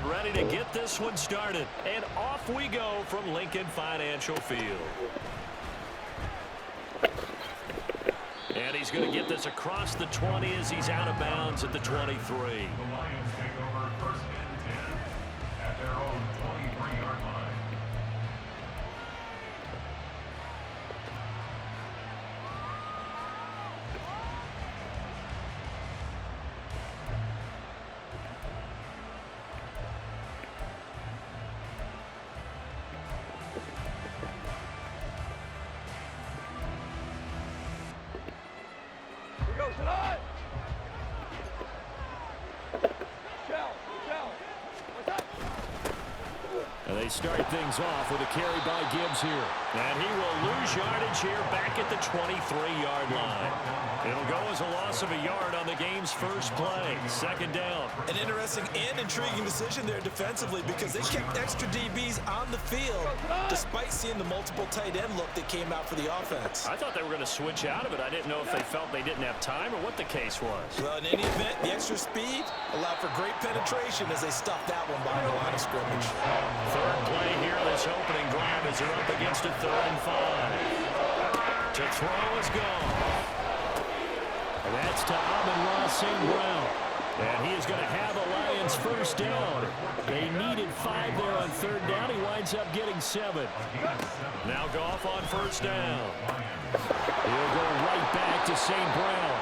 and ready to get this one started. And off we go from Lincoln Financial Field. And he's going to get this across the 20 as he's out of bounds at the 23. The Lions take over first and 10 at their own 23-yard line. And they start things off with a carry by Gibbs here. And he will lose yardage here back at the 23-yard line. It'll go as a loss of a yard on the game's first play. Second down. An interesting and intriguing decision there defensively because they kept extra DBs on the field despite seeing the multiple tight end look that came out for the offense. I thought they were going to switch out of it. I didn't know if they felt they didn't have time or what the case was. Well, in any event, the extra speed allowed for great penetration as they stuffed that one behind the line of scrimmage. Third play here, this opening drive as they're up against a 3rd and 5. To throw is gone. And that's to Amon-Ra St. Brown. And he is going to have a Lions first down. They needed 5 there on 3rd down. He winds up getting 7. Now Goff on first down. He'll go right back to St. Brown.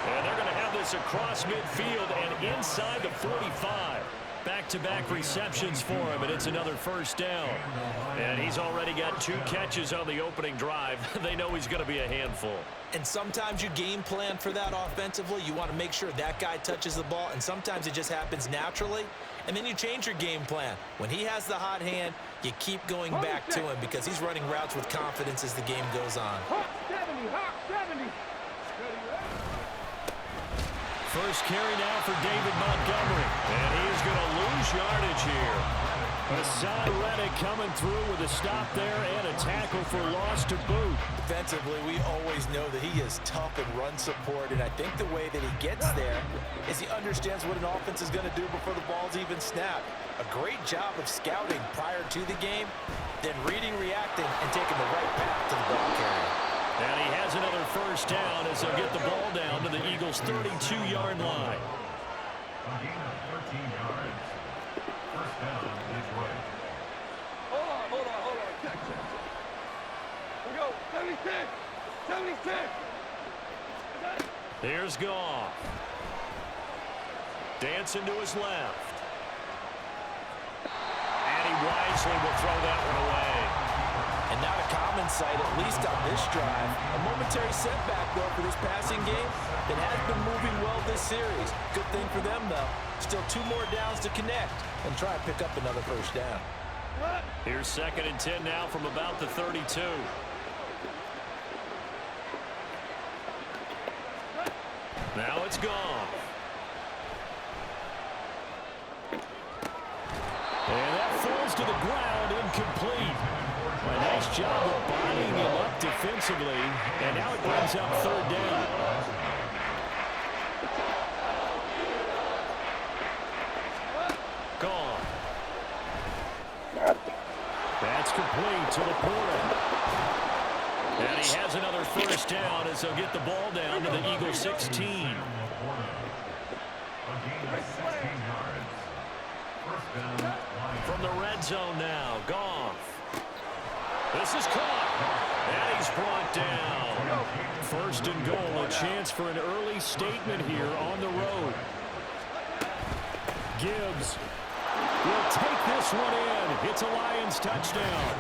And they're going to have this across midfield and inside the 45. Back-to-back receptions for him, and it's another first down. And he's already got 2 catches on the opening drive. They know he's going to be a handful. And sometimes you game plan for that offensively. You want to make sure that guy touches the ball, and sometimes it just happens naturally. And then you change your game plan. When he has the hot hand, you keep going back to him because he's running routes with confidence as the game goes on. Hawk 70, Hawk 70. First carry now for David Montgomery. And he is going to lose yardage here. Hassan Reddick coming through with a stop there and a tackle for loss to boot. Defensively, we always know that he is tough in run support, and I think the way that he gets there is he understands what an offense is going to do before the ball's even snapped. A great job of scouting prior to the game, then reading, reacting, and taking the right path to the ball carrier. And he has another first down as they'll get the ball down to the Eagles' 32-yard line. A gain of 13 yards. First down, Detroit. Hold on. Check. We go. 76. 76. Here's Goff. Dancing to his left. And he wisely will throw that one away. And not a common sight, at least on this drive. A momentary setback, though, for this passing game that has been moving well this series. Good thing for them, though. Still 2 more downs to connect and try and pick up another first down. Here's 2nd and 10 now from about the 32. Now it's gone. And that falls to the ground, incomplete. A nice job of bodying him up defensively, and now it brings up 3rd down. Gone. That's complete to Laporta. And he has another first down as they'll get the ball down to the Eagles' 16. A gain of 16 yards. First down, Lions. From the red zone now, Goff. This is caught, and he's brought down. 1st and goal, a chance for an early statement here on the road. Gibbs will take this one in. It's a Lions touchdown.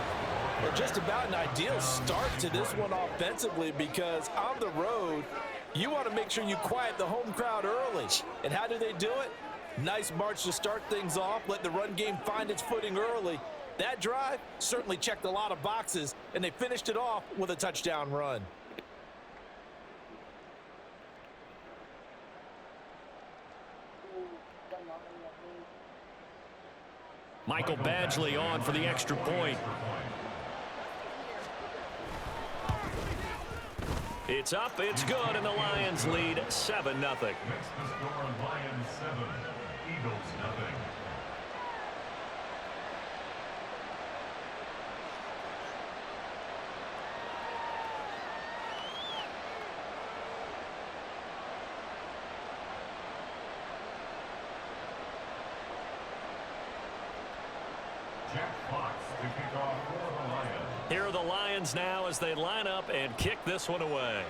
Well, just about an ideal start to this one offensively because on the road, you want to make sure you quiet the home crowd early. And how do they do it? Nice march to start things off, let the run game find its footing early. That drive certainly checked a lot of boxes, and they finished it off with a touchdown run. Michael Badgley on for the extra point. It's up, it's good, and the Lions lead 7-0. Next to score, Lions 7, Eagles 0. Jack Fox to kick off for the Lions. Here are the Lions now as they line up and kick this one away.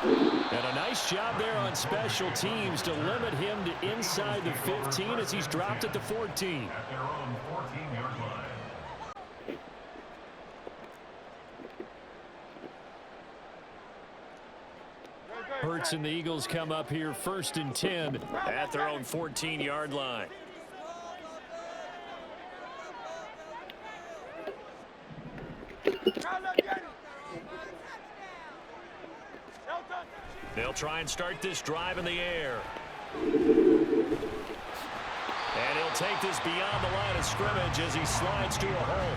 And a nice job there on special teams to limit him to inside the 15 as he's dropped at the 14. At their own 14-yard line. Hurts and the Eagles come up here 1st and 10 at their own 14-yard line. They'll try and start this drive in the air. And he'll take this beyond the line of scrimmage as he slides to a hole.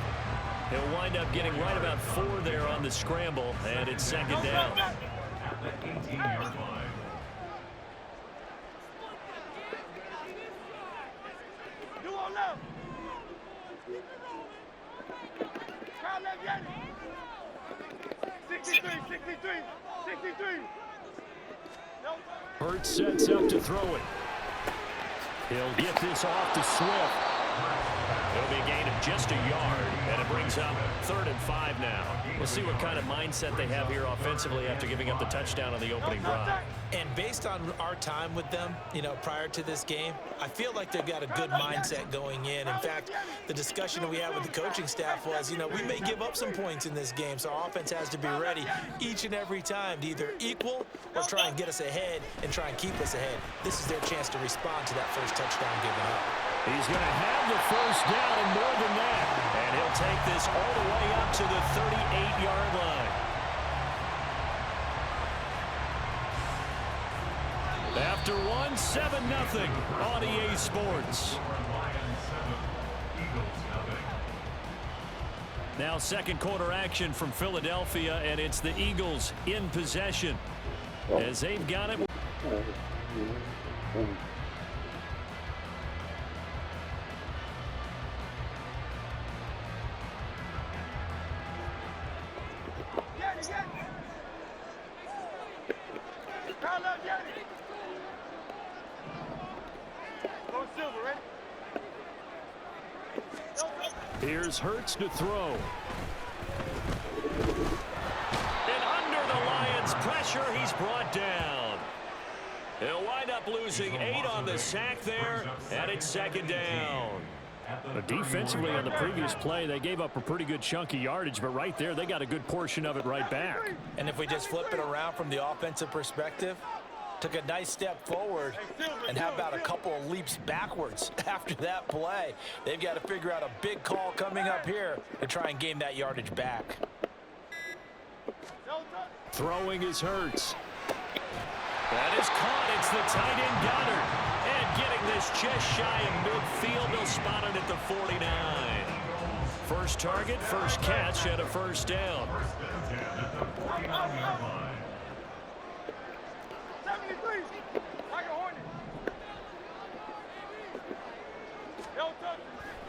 He'll wind up getting right about 4 there on the scramble, and it's 2nd down. At the 18-yard line. You on left. Crowd left, Yanni. 63, 63, 63. Hurts sets up to throw it. He'll get this off to Swift. It'll be a gain of just a yard, and it brings up 3rd and 5 now. We'll see what kind of mindset they have here offensively after giving up the touchdown on the opening drive. And based on our time with them, prior to this game, I feel like they've got a good mindset going in. In fact, the discussion that we had with the coaching staff was, we may give up some points in this game, so our offense has to be ready each and every time to either equal or try and get us ahead and try and keep us ahead. This is their chance to respond to that first touchdown given up. He's going to have the 1st down and more than that. And he'll take this all the way up to the 38-yard line. After 7-0 on EA Sports. Now 2nd quarter action from Philadelphia, and it's the Eagles in possession as they've got it. Here's Hurts to throw. And under the Lions' pressure, he's brought down. He'll wind up losing 8 on the sack there, and it's 2nd down. Defensively on the previous play, they gave up a pretty good chunk of yardage, but right there, they got a good portion of it right back. And if we just flip it around from the offensive perspective, took a nice step forward, and how about a couple of leaps backwards after that play? They've got to figure out a big call coming up here to try and gain that yardage back. Throwing is Hurts. That is caught. It's the tight end Goddard. And getting this just shy of midfield, they'll spot it at the 49. First target, first catch, and a 1st down. 73. Like a hornet.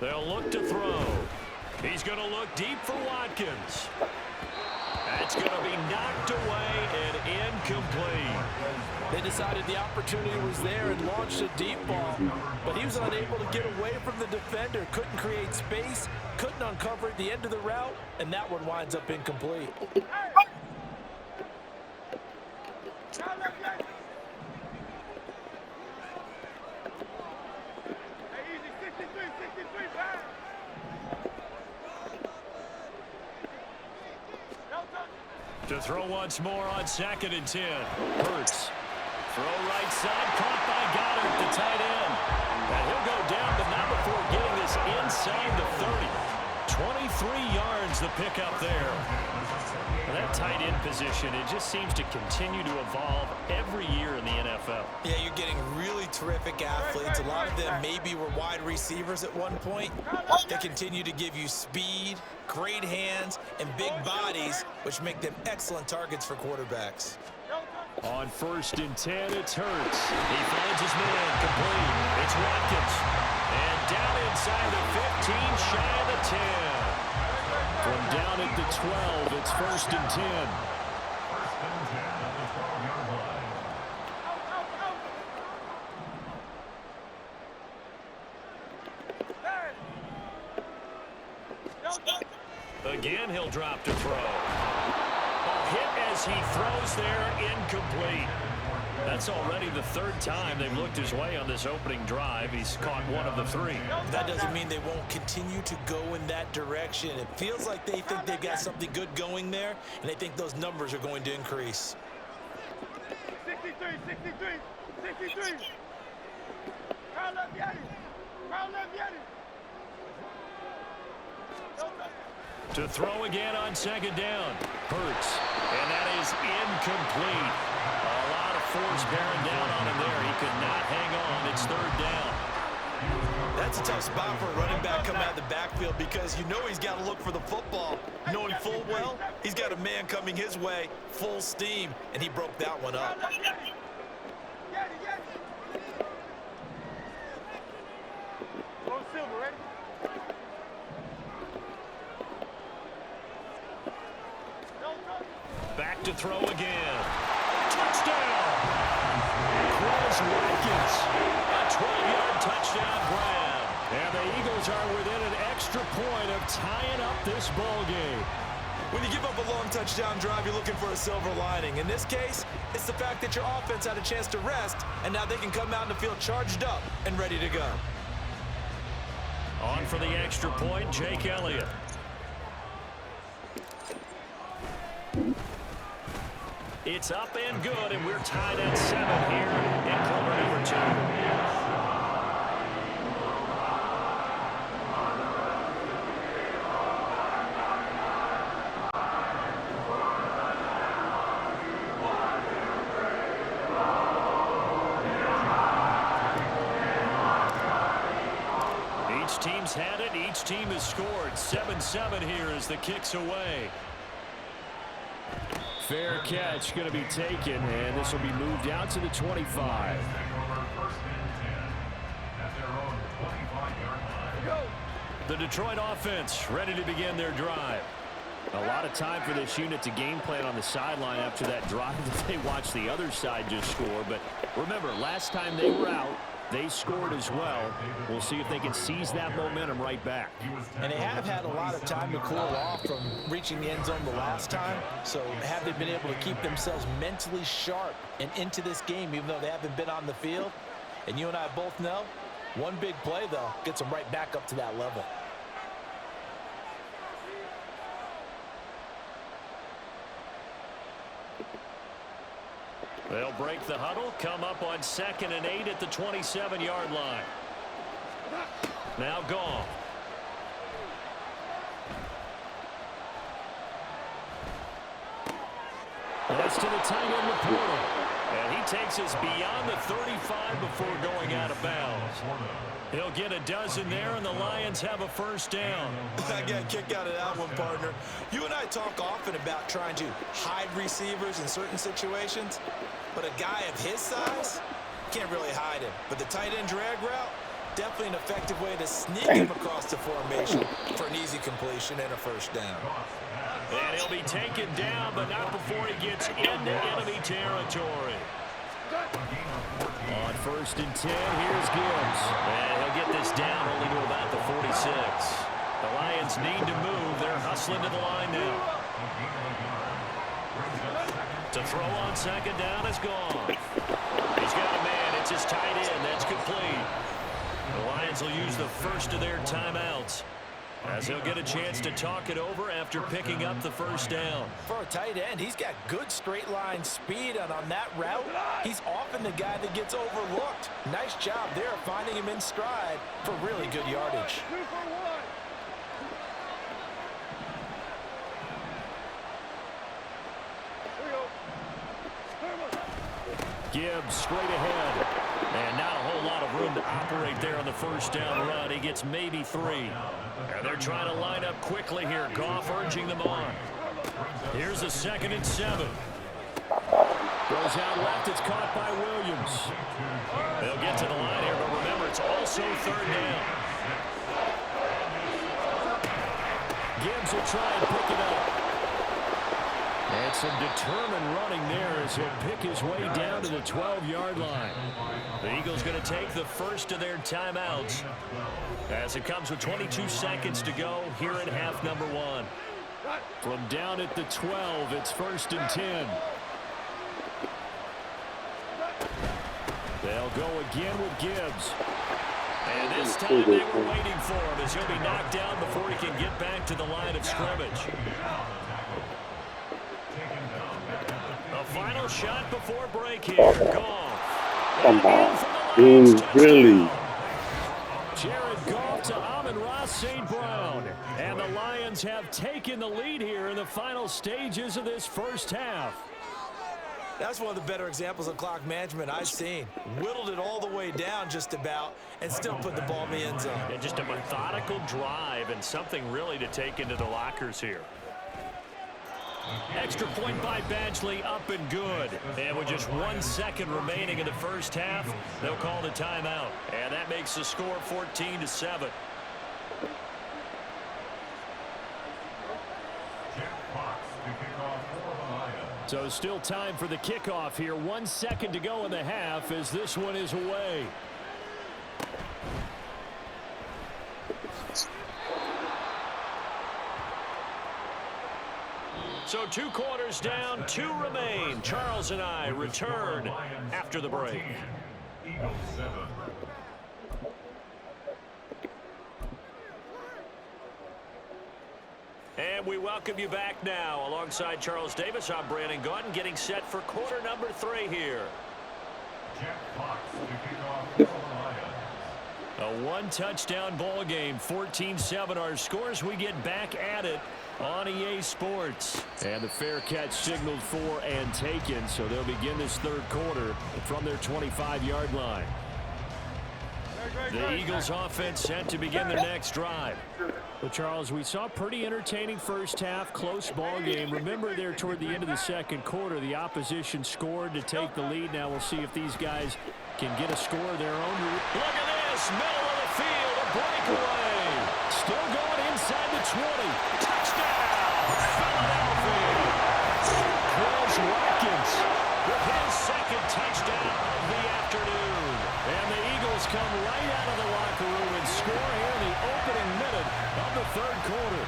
They'll look to throw. He's going to look deep for Watkins. That's going to be knocked away and incomplete. They decided the opportunity was there and launched a deep ball, but he was unable to get away from the defender, couldn't create space, couldn't uncover at the end of the route, and that one winds up incomplete. To throw once more on 2nd and 10. Hurts. Throw right side, caught by Goddard, the tight end. And he'll go down, but not before getting this inside the 30. 23 yards the pickup there. Well, that tight end position, it just seems to continue to evolve every year in the NFL. Yeah, you're getting really terrific athletes. A lot of them maybe were wide receivers at one point. They continue to give you speed, great hands, and big bodies, which make them excellent targets for quarterbacks. On 1st and 10, it's Hurts. He finds his man, complete. It's Watkins. And down inside the 15, shy of the 10. From down at the 12, it's 1st and 10. 1st and 10 at the 12-yard line. 1, Again, he'll drop to throw. A hit as he throws there, incomplete. That's already the third time they've looked his way on this opening drive. He's caught one of the three. That doesn't mean they won't continue to go in that direction. It feels like they think they've got something good going there, and they think those numbers are going to increase. 63, 63, 63. Crowd left, Yeti. Crowd left, Yeti. To throw again on second down. Hurts. And that is incomplete. A lot of force bearing down on him there. He could not hang on. It's third down. That's a tough spot for a running back coming out of the backfield because you know he's got to look for the football. Knowing full well, he's got a man coming his way, full steam, and he broke that one up. Yeti, Yeti. Go Silver, ready? Back to throw again. Touchdown! Chris Watkins. A 12-yard touchdown grab. And the Eagles are within an extra point of tying up this ball game. When you give up a long touchdown drive, you're looking for a silver lining. In this case, it's the fact that your offense had a chance to rest, and now they can come out in the field charged up and ready to go. On for the extra point, Jake Elliott. It's up and good, and we're tied at 7 here in quarter number 2. Each team's had it. Each team has scored. 7-7 here as the kick's away. Fair catch going to be taken, and this will be moved out to the 25. The Detroit offense ready to begin their drive. A lot of time for this unit to game plan on the sideline after that drive that they watched the other side just score. But remember, last time they were out, they scored as well. We'll see if they can seize that momentum right back. And they have had a lot of time to cool off from reaching the end zone the last time. So have they been able to keep themselves mentally sharp and into this game, even though they haven't been on the field? And you and I both know, one big play, though, gets them right back up to that level. They'll break the huddle, come up on 2nd and 8 at the 27-yard line. Now gone. That's to the tight end reporter. And he takes us beyond the 35 before going out of bounds. He'll get a dozen there, and the Lions have a first down. I got a kick out of that one, partner. You and I talk often about trying to hide receivers in certain situations, but a guy of his size can't really hide him. But the tight end drag route, definitely an effective way to sneak him across the formation for an easy completion and a first down. And he'll be taken down, but not before he gets into enemy territory. On 1st and 10, here's Gibbs. And he'll get this down only to about the 46. The Lions need to move. They're hustling to the line now. To throw on 2nd down is gone. He's got a man. It's his tight end. That's complete. The Lions will use the first of their timeouts, as he'll get a chance to talk it over after picking up the first down. For a tight end, he's got good straight line speed, and on that route, he's often the guy that gets overlooked. Nice job there finding him in stride for really good yardage. 2 for 1. Gibbs straight ahead. And not a whole lot of room to operate there on the first down run. He gets maybe 3. And they're trying to line up quickly here. Goff urging them on. Here's a 2nd and 7. Goes out left. It's caught by Williams. They'll get to the line here, but remember, it's also 3rd down. Gibbs will try and pick it up. And some determined running there as he'll pick his way down to the 12-yard line. The Eagles going to take the first of their timeouts as it comes with 22 seconds to go here in half number 1. From down at the 12, it's 1st and 10. They'll go again with Gibbs. And this time they were waiting for him as he'll be knocked down before he can get back to the line of scrimmage. A final shot before break here. Goff. Come on. Really? Jared Goff to Amon-Ra St. Brown. And the Lions have taken the lead here in the final stages of this first half. That's one of the better examples of clock management I've seen. Whittled it all the way down just about and still put the ball in the end zone. And just a methodical drive and something really to take into the lockers here. Extra point by Badgley, up and good. And with just 1 second remaining in the first half, they'll call the timeout. And that makes the score 14-7. So still time for the kickoff here. 1 second to go in the half as this one is away. So 2 quarters down, 2 remain. Charles and I return after the break. Eagles 7. And we welcome you back now. Alongside Charles Davis, I'm Brandon Gautin, getting set for quarter number 3 here. Jack Fox to kick off for the Lions. A 1-touchdown ball game, 14-7 our scores. We get back at it on EA Sports. And the fair catch signaled for and taken, so they'll begin this 3rd quarter from their 25-yard line. The Eagles offense set to begin their next drive. Well, Charles, we saw a pretty entertaining first half, close ball game. Remember there toward the end of the 2nd quarter, the opposition scored to take the lead. Now we'll see if these guys can get a score of their own. Look at this, middle of the field, a breakaway. Still going inside the 20. Touchdown, Philadelphia. Chris Watkins with his 2nd touchdown of the afternoon. And the Eagles come right out of the locker room and score here in the opening minute of the 3rd quarter.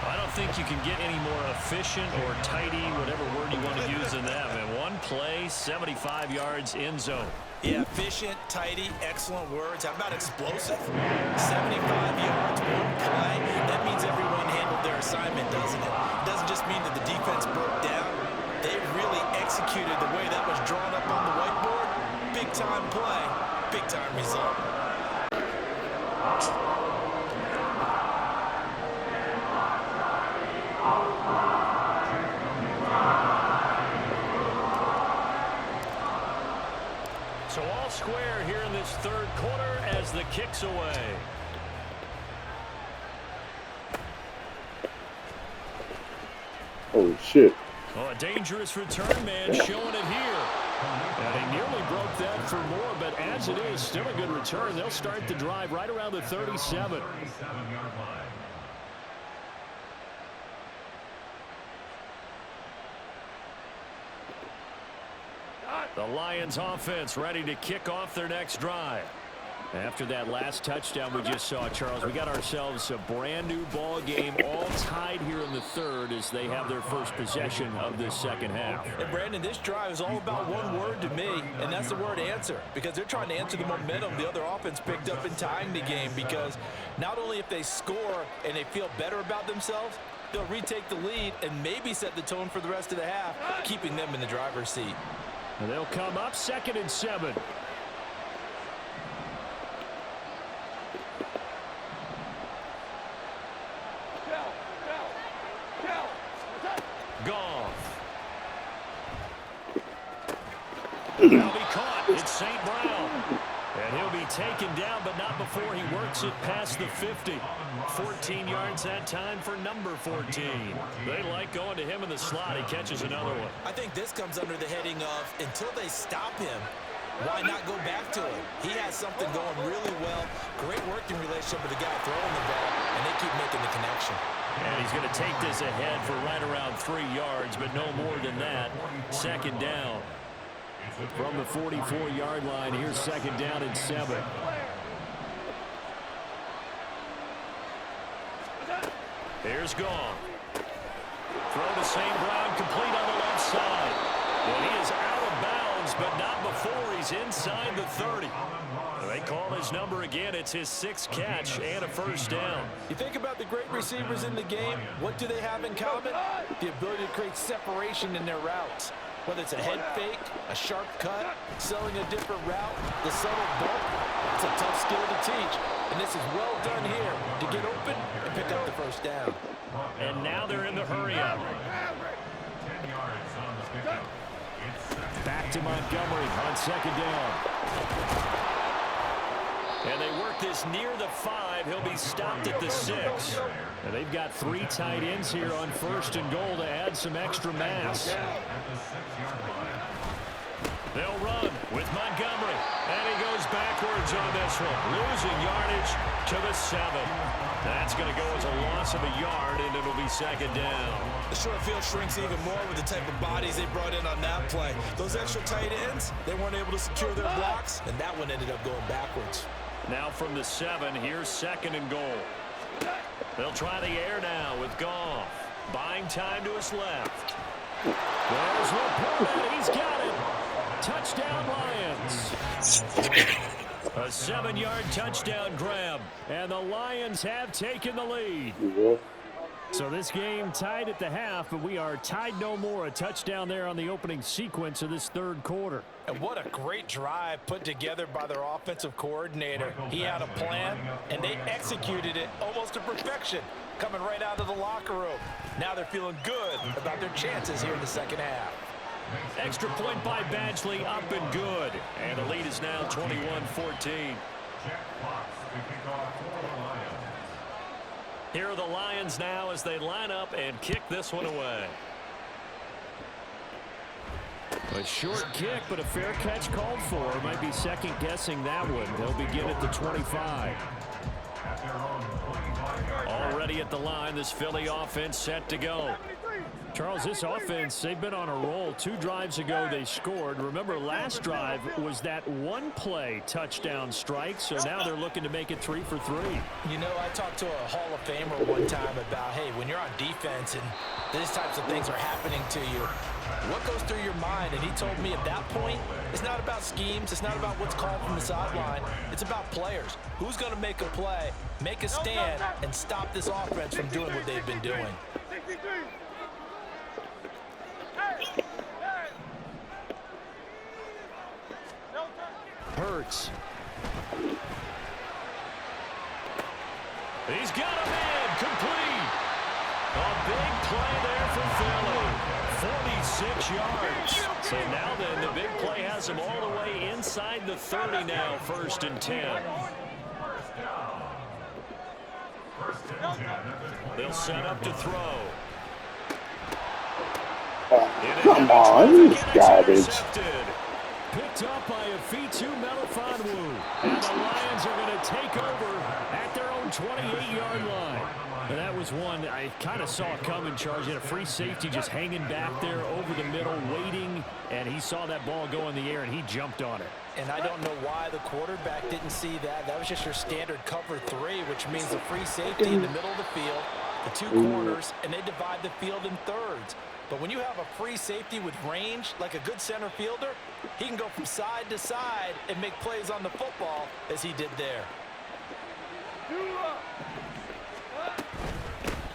I don't think you can get any more efficient or tidy, whatever word you want to use in that. And 1 play, 75 yards in zone. Yeah, efficient, tidy, excellent words. How about explosive? 75 yards, 1 play. That means everyone handled their assignment, doesn't it? It doesn't just mean that the defense broke down. They really executed the way that was drawn up on the whiteboard. Big-time play, big-time result. So all square here in this 3rd quarter as the kick's away. Oh, shit. Oh, a dangerous return man showing it here. And he nearly broke that for more, but as it is, still a good return. They'll start the drive right around the 37. 37-yard line. The Lions offense ready to kick off their next drive. After that last touchdown we just saw, Charles, we got ourselves a brand new ball game, all tied here in the 3rd as they have their first possession of this 2nd half. And Brandon, this drive is all about one word to me, and that's the word answer, because they're trying to answer the momentum the other offense picked up in tying the game, because not only if they score and they feel better about themselves, they'll retake the lead and maybe set the tone for the rest of the half, keeping them in the driver's seat. And they'll come up 2nd and 7. Goff. He'll be caught. It's St. Brown. And he'll be taken down, but not before he works it past the 50. 14 yards that time for number 14. They like going to him in the slot. He catches another one. I think this comes under the heading of until they stop him, why not go back to him? He has something going really well. Great working relationship with the guy throwing the ball, and they keep making the connection. And he's going to take this ahead for right around 3 yards, but no more than that. 2nd down. From the 44-yard line, here's 2nd down and 7. Here's Goff. Throw to St. Brown, complete on the left side. And he is out of bounds, but not before he's inside the 30. They call his number again. It's his 6th catch and a first down. You think about the great receivers in the game, what do they have in common? The ability to create separation in their routes. Whether it's a head fake, a sharp cut, selling a different route, the subtle bump, it's a tough skill to teach. And this is well done here to get open and pick up the first down. And now they're in the hurry-up. 10 yards on the pickup. Back to Montgomery on 2nd down. And they work this near the 5. He'll be stopped at the 6. And they've got 3 tight ends here on 1st and goal to add some extra mass. They'll run with Montgomery. And he goes backwards on this one. Losing yardage to the 7. That's going to go as a loss of a yard, and it'll be 2nd down. The short field shrinks even more with the type of bodies they brought in on that play. Those extra tight ends, they weren't able to secure their blocks, and that one ended up going backwards. Now from the 7, here's 2nd and goal. They'll try the air now with Goff. Buying time to his left. There's Laporta. He's got it. Touchdown, Lions. A 7-yard touchdown grab. And the Lions have taken the lead. So this game tied at the half, but we are tied no more. A touchdown there on the opening sequence of this 3rd quarter. And what a great drive put together by their offensive coordinator. He had a plan, and they executed it almost to perfection, coming right out of the locker room. Now they're feeling good about their chances here in the 2nd half. Extra point by Badgley, up and good. And the lead is now 21-14. Here are the Lions now as they line up and kick this one away. A short kick, but a fair catch called for. Might be second-guessing that one. They'll begin at the 25. Already at the line, this Philly offense set to go. Charles, this offense, they've been on a roll. 2 drives ago, they scored. Remember, last drive was that 1-play touchdown strike, so now they're looking to make it 3 for 3. You know, I talked to a Hall of Famer one time about, hey, when you're on defense and these types of things are happening to you, what goes through your mind? And he told me at that point, it's not about schemes. It's not about what's called from the sideline. It's about players. Who's going to make a play, make a stand, and stop this offense from doing what they've been doing? Hurts. He's got a man complete. A big play there for Philly. 46 yards. So now then, the big play has him all the way inside the 30 now, 1st and 10. They'll set up to throw. Come on, this garbage. Picked up by Afitu Melifonwu. And the Lions are going to take over at their own 28-yard line. And that was one I kind of saw coming, Charge. He had a free safety just hanging back there over the middle, waiting. And he saw that ball go in the air, and he jumped on it. And I don't know why the quarterback didn't see that. That was just your standard cover 3, which means the free safety in the middle of the field, the 2 corners, and they divide the field in thirds. But when you have a free safety with range, like a good center fielder, he can go from side to side and make plays on the football as he did there.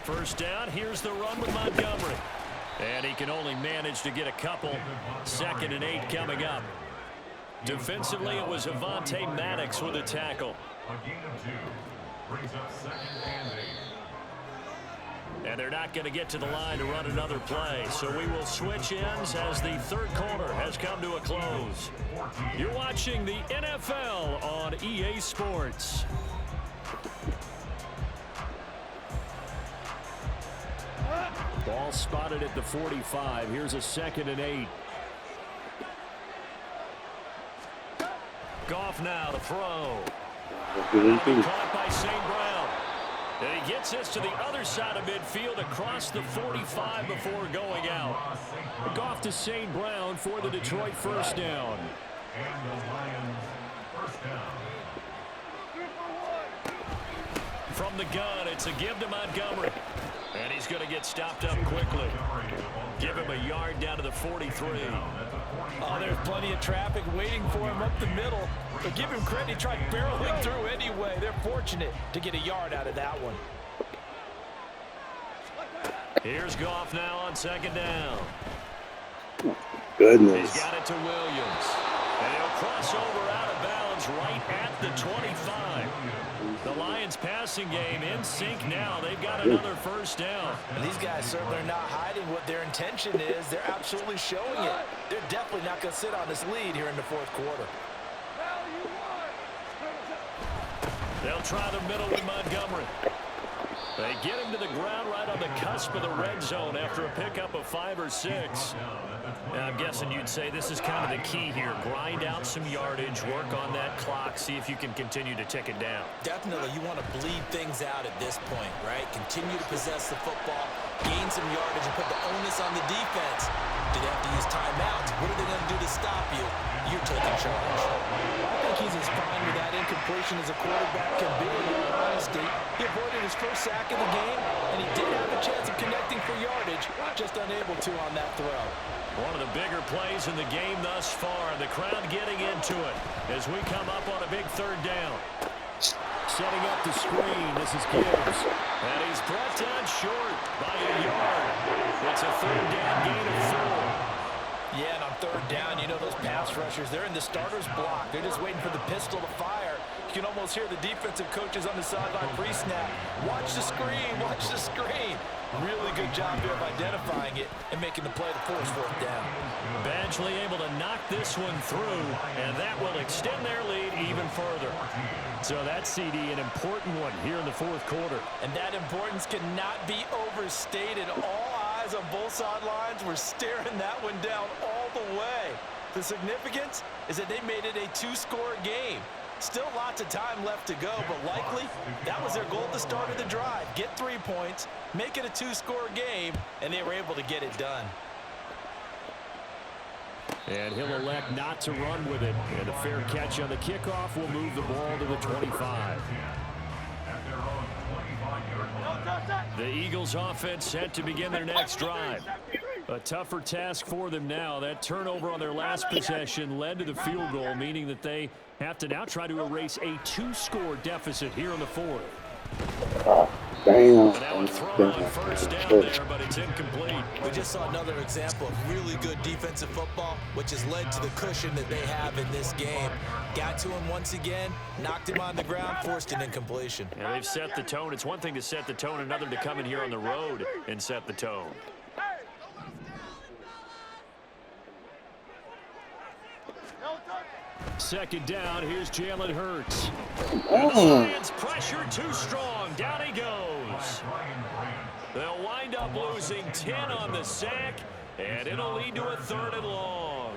First down, here's the run with Montgomery. And he can only manage to get a couple. 2nd and 8 coming up. Defensively, it was Avonte Maddox with a tackle. A gain of 2 brings up 2nd and 8. And they're not going to get to the line to run another play. So we will switch ends as the 3rd quarter has come to a close. You're watching the NFL on EA Sports. Ball spotted at the 45. Here's a 2nd and 8. Goff now to throw. Caught by St. Brown. And he gets this to the other side of midfield across the 45 before going out. Goff to St. Brown for the Detroit first down. And the Lions first down. from the gun. It's a give to Montgomery. And he's going to get stopped up quickly. Give him a yard down to the 43. Oh, there's plenty of traffic waiting for him up the middle. But give him credit, he tried barreling through anyway. They're fortunate to get a yard out of that one. Here's Goff now on second down. Goodness. He's got it to Williams. And he'll cross over out of bounds right at the 25. The Lions passing game in sync now. They've got another first down. And these guys certainly are not hiding what their intention is. They're absolutely showing it. They're definitely not going to sit on this lead here in the fourth quarter. They'll try the middle with Montgomery. They get him to the ground right on the cusp of the red zone after a pickup of 5 or 6. I'm guessing you'd say this is kind of the key here. Grind out some yardage, work on that clock, see if you can continue to tick it down. Definitely, you want to bleed things out at this point, right? Continue to possess the football, gain some yardage, and put the onus on the defense. Do they have to use timeouts? What are they going to do to stop you? You're taking charge. I think he's as fine with that incompletion as a quarterback can be, in all honesty. He avoided his first sack of the game, and he did have a chance of connecting for yardage, just unable to on that throw. One of the bigger plays in the game thus far. The crowd getting into it as we come up on a big third down. Setting up the screen, this is Gibbs. And he's brought down short by a yard. It's a third down gain of 4. Yeah, and on third down, you know those pass rushers, they're in the starter's block. They're just waiting for the pistol to fire. You can almost hear the defensive coaches on the sideline pre-snap. Watch the screen, watch the screen. Really good job here of identifying it and making the play to force fourth down. Badgley able to knock this one through, and that will extend their lead even further. So that CD, an important one here in the fourth quarter. And that importance cannot be overstated. All eyes on both sidelines were staring that one down all the way. The significance is that they made it a 2-score game. Still lots of time left to go, but likely that was their goal at the start of the drive. Get 3 points, make it a 2-score game, and they were able to get it done. And he'll elect not to run with it. And a fair catch on the kickoff will move the ball to the 25. The Eagles offense set to begin their next drive. A tougher task for them now. That turnover on their last possession led to the field goal, meaning that they have to now try to erase a 2-score deficit here in the fourth. Damn. And that one thrown on first down there, but it's incomplete. We just saw another example of really good defensive football, which has led to the cushion that they have in this game. Got to him once again, knocked him on the ground, forced an incompletion. Yeah, they've set the tone. It's one thing to set the tone, another to come in here on the road and set the tone. Second down, here's Jalen Hurts. And the Lions pressure too strong. Down he goes. They'll wind up losing 10 on the sack, and it'll lead to a 3rd and long.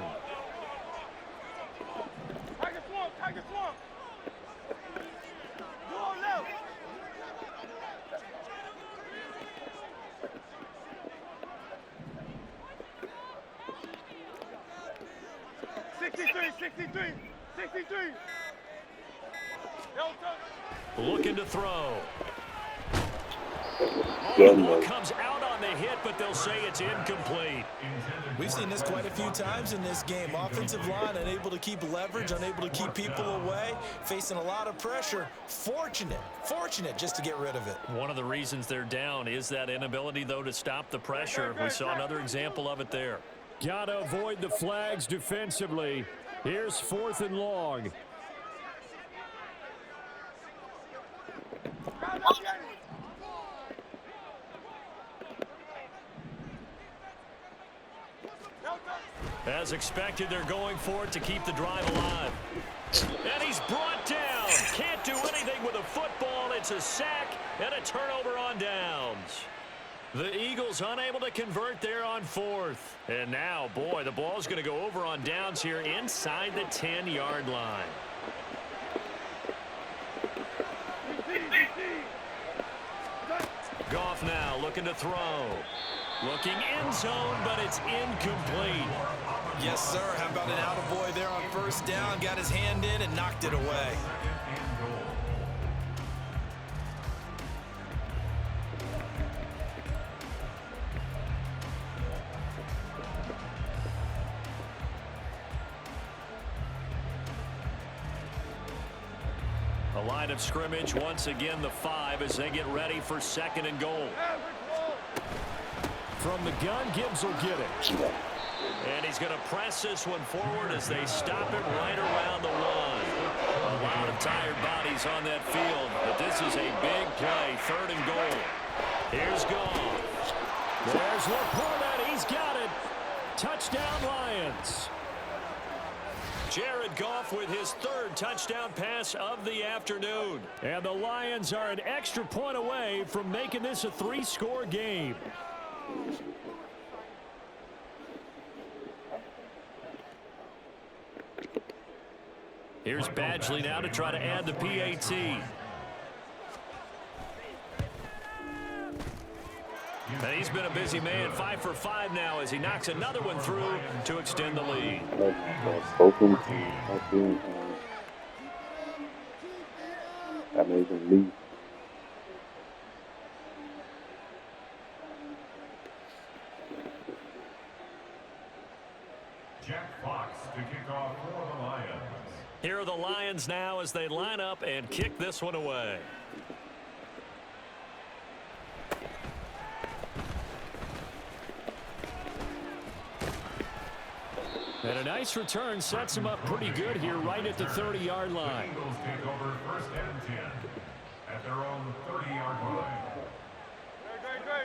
Tiger swamp, Tiger swamp. Go on left. Sixty-three. Looking to throw. Good The ball move. comes out on the hit, but they'll say it's incomplete. We've seen this quite a few times in this game. Offensive line unable to keep leverage, unable to keep people away, facing a lot of pressure. Fortunate just to get rid of it. One of the reasons they're down is that inability, though, to stop the pressure. We saw another example of it there. Got to avoid the flags defensively. Here's 4th and long. As expected, they're going for it to keep the drive alive. And he's brought down. Can't do anything with a football. It's a sack and a turnover on downs. The Eagles unable to convert there on 4th. And now, boy, the ball's going to go over on downs here inside the 10-yard line. Goff now looking to throw. Looking end zone, but it's incomplete. Yes, sir. How about an attaboy there on first down? Got his hand in and knocked it away. The line of scrimmage, once again, the 5 as they get ready for 2nd and goal. From the gun, Gibbs will get it. And he's going to press this one forward as they stop it right around the 1. A lot of tired bodies on that field, but this is a big play, 3rd and goal. Here's Goff. There's Laporta. He's got it. Touchdown, Lions. Jared Goff with his 3rd touchdown pass of the afternoon. And the Lions are an extra point away from making this a 3-score game. Here's Badgley now to try to add the PAT. And he's been a busy man, 5 for 5 now as he knocks another one through to extend the lead. That made him leave. Jack Fox to kick off for the Lions. Here are the Lions now as they line up and kick this one away. And a nice return sets him up pretty good here right at the 30-yard line. The Eagles take over 1st and 10 at their own 30-yard line.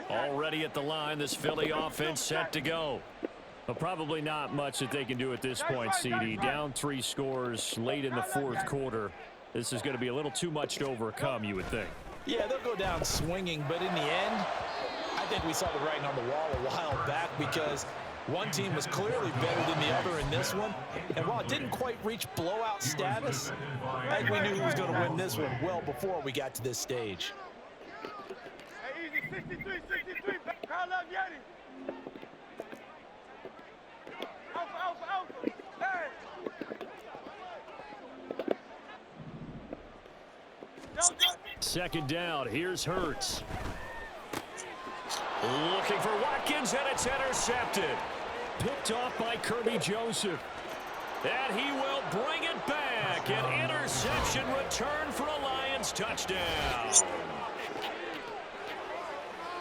Already at the line, this Philly offense set to go. But probably not much that they can do at this point, CD. Down 3 scores late in the 4th quarter. This is going to be a little too much to overcome, you would think. Yeah, they'll go down swinging, but in the end, I think we saw the writing on the wall a while back because one team was clearly better than the other in this one. And while it didn't quite reach blowout status, I think we knew who was going to win this one well before we got to this stage. Hey, easy, 63, 63. Call up Yeti. Alpha. Hey. 2nd down. Here's Hurts. Looking for Watkins, and it's intercepted. Picked off by Kirby Joseph. And he will bring it back. An interception return for a Lions touchdown.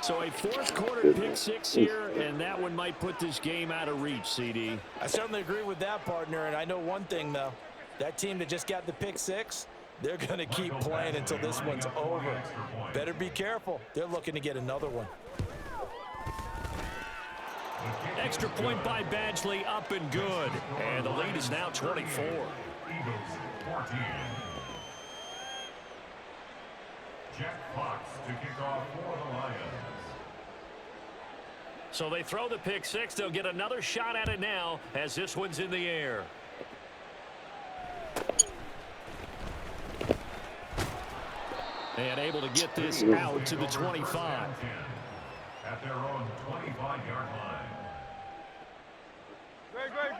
So a 4th quarter pick 6 here, and that one might put this game out of reach, CD. I certainly agree with that, partner, and I know one thing, though. That team that just got the pick 6, they're going to keep playing until this one's over. Better be careful. They're looking to get another one. Extra point by Badgley, up and good. And the lead is now 24. Eagles 14. Jack Fox to kick off for the Lions. So they throw the pick 6. They'll get another shot at it now as this one's in the air. And able to get this out to the 25. At their own 25-yard line.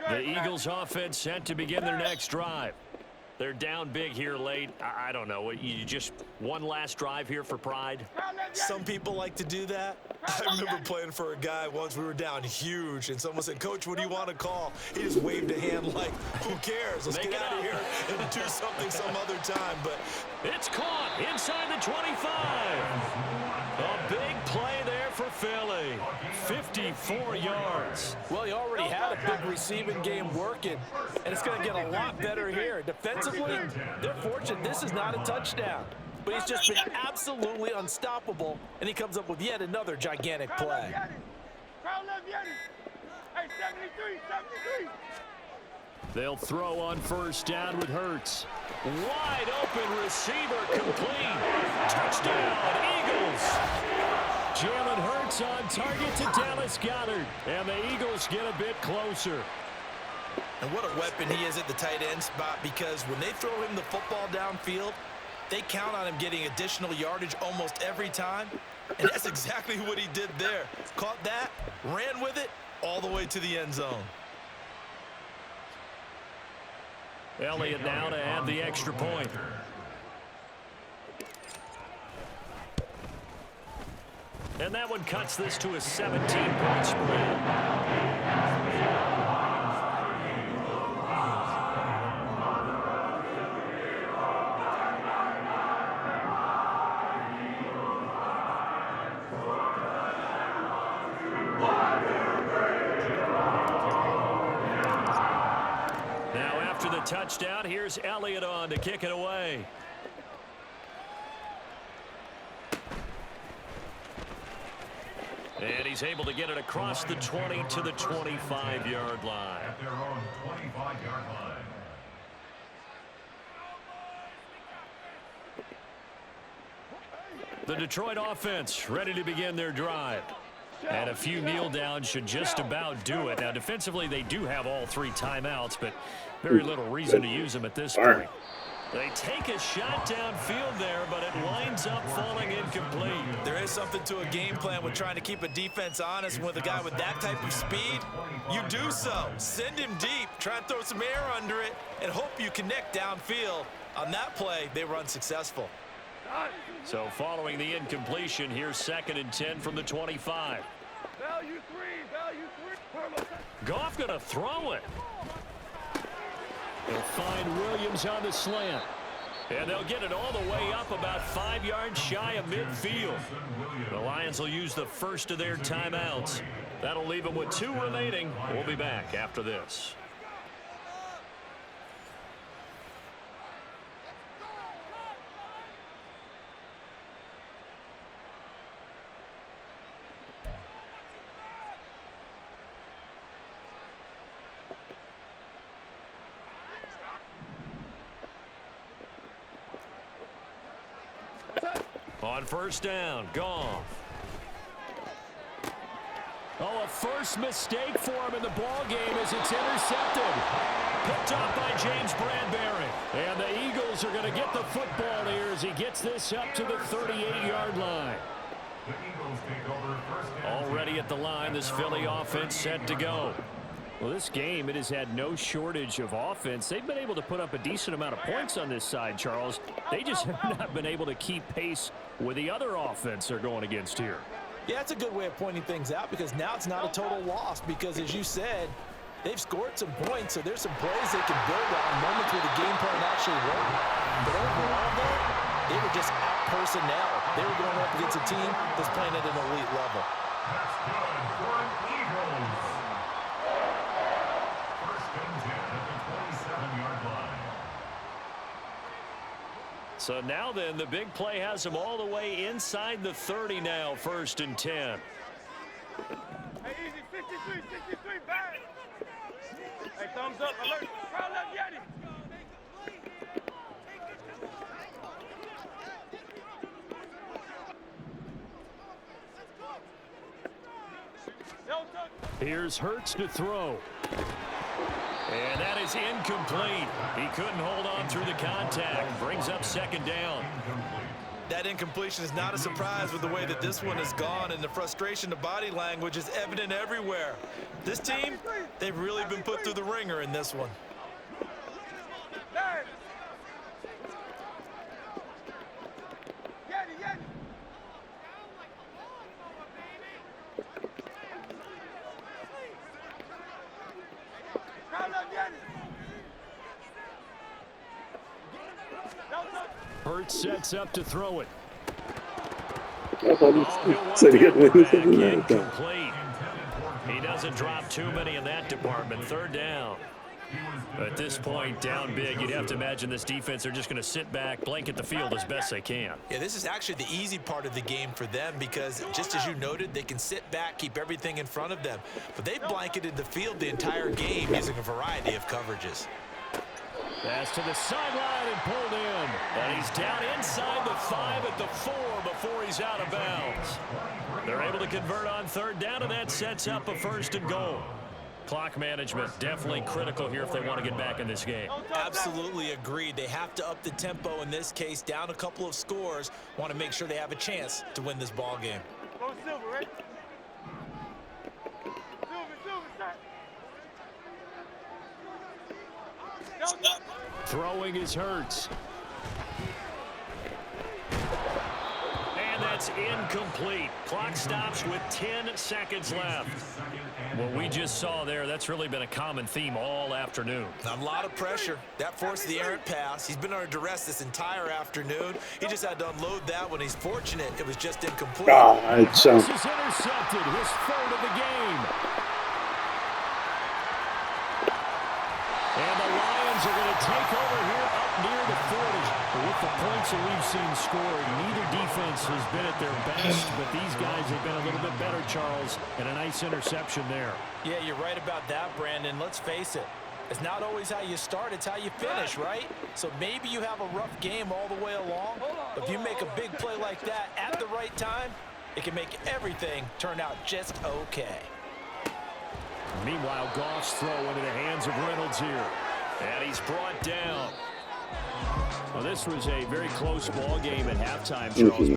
The Eagles offense set to begin their next drive. They're down big here late. I don't know. You just one last drive here for pride? Some people like to do that. I remember playing for a guy once. We were down huge, and someone said, "Coach, what do you want to call?" He just waved a hand like, "Who cares? Let's get out of here and do something some other time." But it's caught inside the 25. A big play there for Philly. 54 yards. Well, he already had a big receiving game working, and it's going to get a lot better here. Defensively, they're fortunate this is not a touchdown. But he's just been absolutely unstoppable, and he comes up with yet another gigantic play. They'll throw on 1st down with Hurts. Wide open receiver complete. Touchdown, Eagles. Jalen Hurts on target to Dallas Goedert. And the Eagles get a bit closer. And what a weapon he is at the tight end spot, because when they throw him the football downfield, they count on him getting additional yardage almost every time. And that's exactly what he did there. Caught that, ran with it, all the way to the end zone. Elliott now to add the extra point. And that one cuts this to a 17-point spread. After the touchdown, here's Elliott on to kick it away. And he's able to get it across the 20 to the 25-yard line. At their own 25-yard line. The Detroit offense ready to begin their drive. And a few kneel downs should just about do it. Now, defensively, they do have all 3 timeouts, but very little reason to use them at this point. They take a shot downfield there, but it winds up falling incomplete. There is something to a game plan with trying to keep a defense honest. With a guy with that type of speed, you do so. Send him deep, try and throw some air under it, and hope you connect downfield. On that play, they were unsuccessful. So following the incompletion, here's 2nd and 10 from the 25. Value 3. Goff going to throw it. They'll find Williams on the slant. And they'll get it all the way up about 5 yards shy of midfield. The Lions will use the first of their timeouts. That'll leave them with 2 remaining. We'll be back after this. On first down, Goff. Oh, a first mistake for him in the ball game as it's intercepted. Picked up by James Bradbury. And the Eagles are going to get the football here as he gets this up to the 38-yard line. The Eagles take over first and Already at the line, this Philly offense set to go. Well, this game, it has had no shortage of offense. They've been able to put up a decent amount of points on this side, Charles. They just have not been able to keep pace with the other offense they're going against here. Yeah, that's a good way of pointing things out because now it's not a total loss because, as you said, they've scored some points, so there's some plays they can build on, moments where the game plan actually worked. But overall, though, they were just out-personnel. They were going up against a team that's playing at an elite level. that's good for an Eagles. First and 10 at the 27-yard line. So now then, the big play has them all the way inside the 30 now, 1st and 10. Hey, easy, 63, back. Hey, thumbs up, alert. Crowd left, Yeti. Here's Hurts to throw. And that is incomplete. He couldn't hold on through the contact. Brings up 2nd down. That incompletion is not a surprise with the way that this one has gone, and the frustration, the body language is evident everywhere. This team, they've really been put through the ringer in this one. Yeti. Crowd left, Yeti. Hurts sets up to throw it. I thought he He'll said he got want win that this one back. incomplete. Incomplete. He doesn't drop too many in that department. 3rd down. At this point, down big, you'd have to imagine this defense are just going to sit back, blanket the field as best they can. Yeah, this is actually the easy part of the game for them because, just as you noted, they can sit back, keep everything in front of them. But they've blanketed the field the entire game using a variety of coverages. Pass to the sideline and pulled in. And he's down inside the 5 at the 4 before he's out of bounds. They're able to convert on 3rd down, and that sets up a 1st and goal. Clock management definitely critical here if they want to get back in this game. Absolutely agreed. They have to up the tempo in this case, down a couple of scores. Want to make sure they have a chance to win this ball game. Go Silver, right? Silver, start. Throwing is Hurts. And that's incomplete. Clock stops with 10 seconds left. What we just saw there, that's really been a common theme all afternoon. A lot of pressure. That forced the errant pass. He's been under duress this entire afternoon. He just had to unload that one. He's fortunate it was just incomplete. This is intercepted, his 3rd of the game. And the Lions are going to take over here up near the 40. With the points that we've seen scored, neither defense has been at their best, but these guys have been a little bit better, Charles, and a nice interception there. Yeah, you're right about that, Brandon. Let's face it. It's not always how you start, it's how you finish, right? So maybe you have a rough game all the way along, but if you make a big play like that at the right time, it can make everything turn out just okay. Meanwhile, Goff's throw into the hands of Reynolds here. And he's brought down. Well, this was a very close ball game at halftime, Charles.